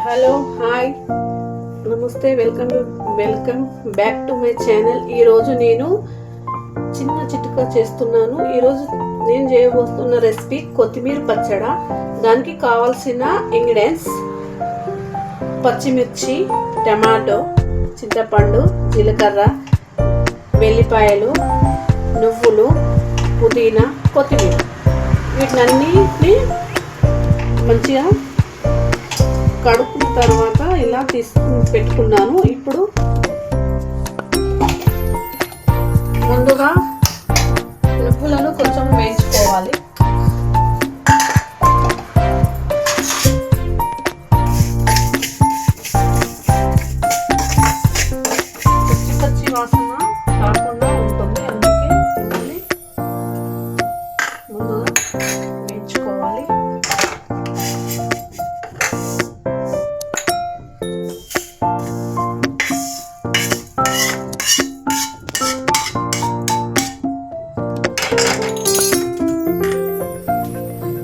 Hello hi నమస్తే welcome back to my channel. ఈరోజు నేను చిన్న చిట్కా చేస్తున్నాను. ఈరోజు నేను చేయబోతున్న రెసిపీ కొత్తిమీర పచ్చడ. దానికి కావాల్సిన ఇంగ్రీడియంట్స్: పచ్చిమిర్చి, టమాటో, చింతపండు, జీలకర్ర, వెల్లిపాయలు, నువ్వులు, పుదీనా, కొత్తిమీర. వీటినన్నిటిని మంచిగా కడుక్కున్న తర్వాత ఇలా పెట్టుకున్నాను. ఇప్పుడు ముందుగా నువ్వులను కొంచెం వేయించుకోవాలి. పచ్చి వాసన రాకుండా ఉంటుంది, అందుకే ముందుగా వేయించుకోవాలి.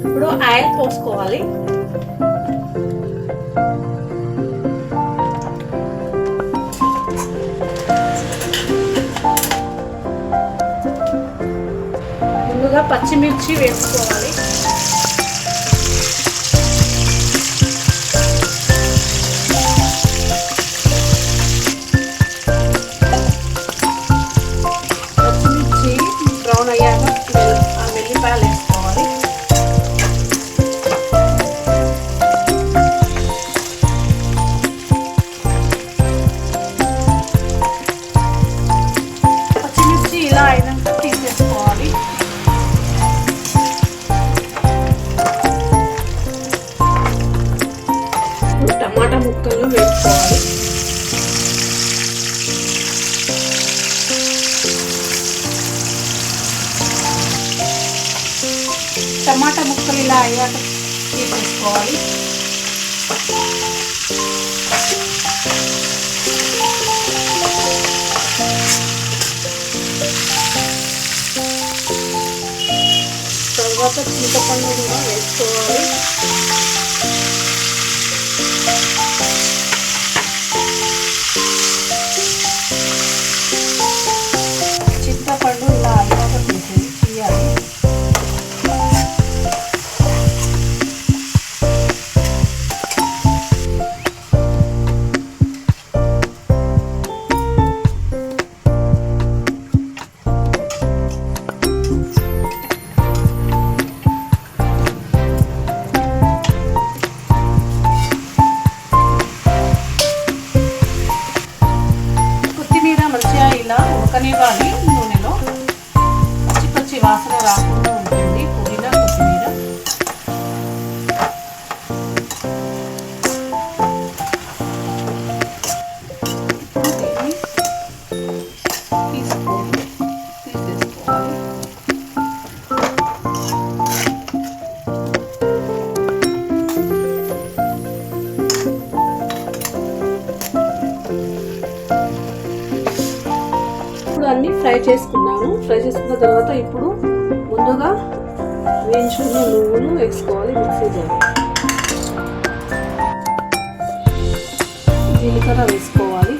ఇప్పుడు ఆయిల్ పోసుకోవాలి. ముందుగా పచ్చిమిర్చి వేసుకోవాలి. పచ్చిమిర్చి బ్రౌన్ అయ్యాక వెల్లిపాయలు వేసుకోవాలి. పచ్చిమిర్చి ఇలా అయినాక తీసేసుకోవాలి. టమాటా ముక్కలు వేసుకోవాలి. టమాటా ముక్కలు ఇలా అయ్యాక తీసేసుకోవాలి. తర్వాత చింతపండు కూడా వేసుకోవాలి. చింతపండు ఇలా అయ్యాక తీయాలి. మంచిగా ఇలా ఉడకనివ్వాలి. నూనెలో పచ్చి వాసన రాకుండా ఉంటుంది పుదీనా, కొత్తిమీర. ఇప్పుడు దీన్ని తీసేసుకోవాలి. అన్ని ఫ్రై చేసుకున్నాను. ఫ్రై చేసుకున్న తర్వాత ఇప్పుడు ముందుగా వేయించుకున్న నువ్వులు వేసుకోవాలి. మిక్సీ జార్, జీలకర్ర వేసుకోవాలి.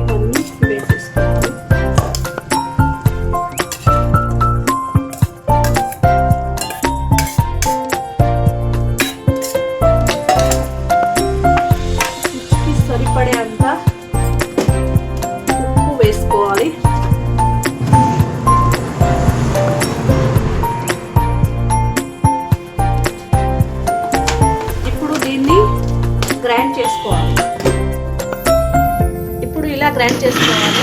ఇవన్నీ వేసేసుకోవాలి. రుచికి సరిపడే అంత వేసుకోవాలి. ఇప్పుడు దీన్ని గ్రైండ్ చేసుకోవాలి. ఇప్పుడు ఇలా గ్రైండ్ చేసుకోవాలి.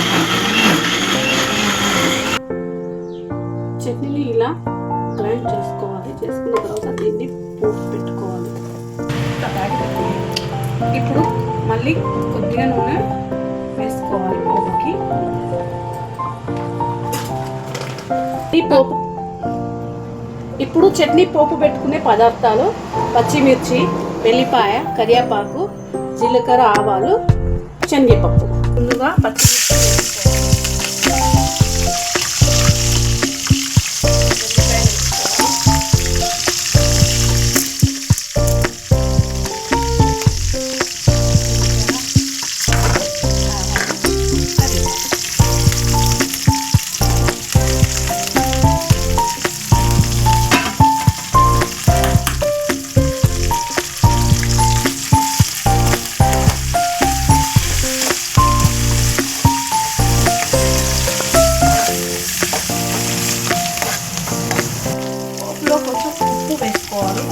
చట్నీని ఇలా గ్రైండ్ చేసుకోవాలి. చేసుకున్న తర్వాత దీన్ని పోపు పెట్టుకోవాలి. ఇప్పుడు మళ్ళీ కొద్దిగా నూనె వేసుకోవాలి పోపుకి. ఇప్పుడు చట్నీ పోపు పెట్టుకునే పదార్థాలు: పచ్చిమిర్చి, వెల్లిపాయ, కరివేపాకు, జీలకర్ర, ఆవాలు, శనగపప్పు. ముందుగా పచ్చిమిర్చి వేసుకోవాలి. వేసేసుకోవాలి.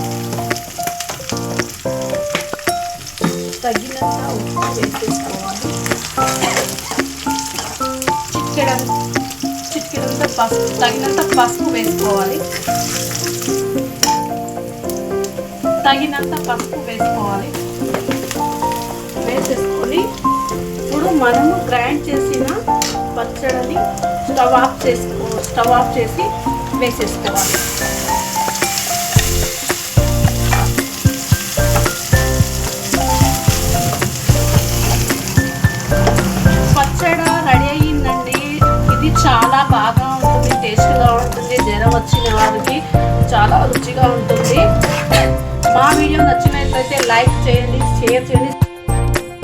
తగినంత ఉప్పు వేసేసుకోవాలి. చిటికెడంత పసుపు, తగినంత పసుపు వేసుకోవాలి. వేసేసుకొని ఇప్పుడు మనము గ్రైండ్ చేసిన పచ్చడిని స్టవ్ ఆఫ్ చేసి వేసేసుకోవాలి. పచ్చడి రెడీ అయ్యిందండి. ఇది చాలా బాగా ఉంటుంది, టేస్ట్గా ఉంటుంది. జ్వరం వచ్చిన వారికి చాలా రుచిగా ఉంటుంది. మా వీడియో నచ్చినట్లయితే లైక్ చేయండి, షేర్ చేయండి.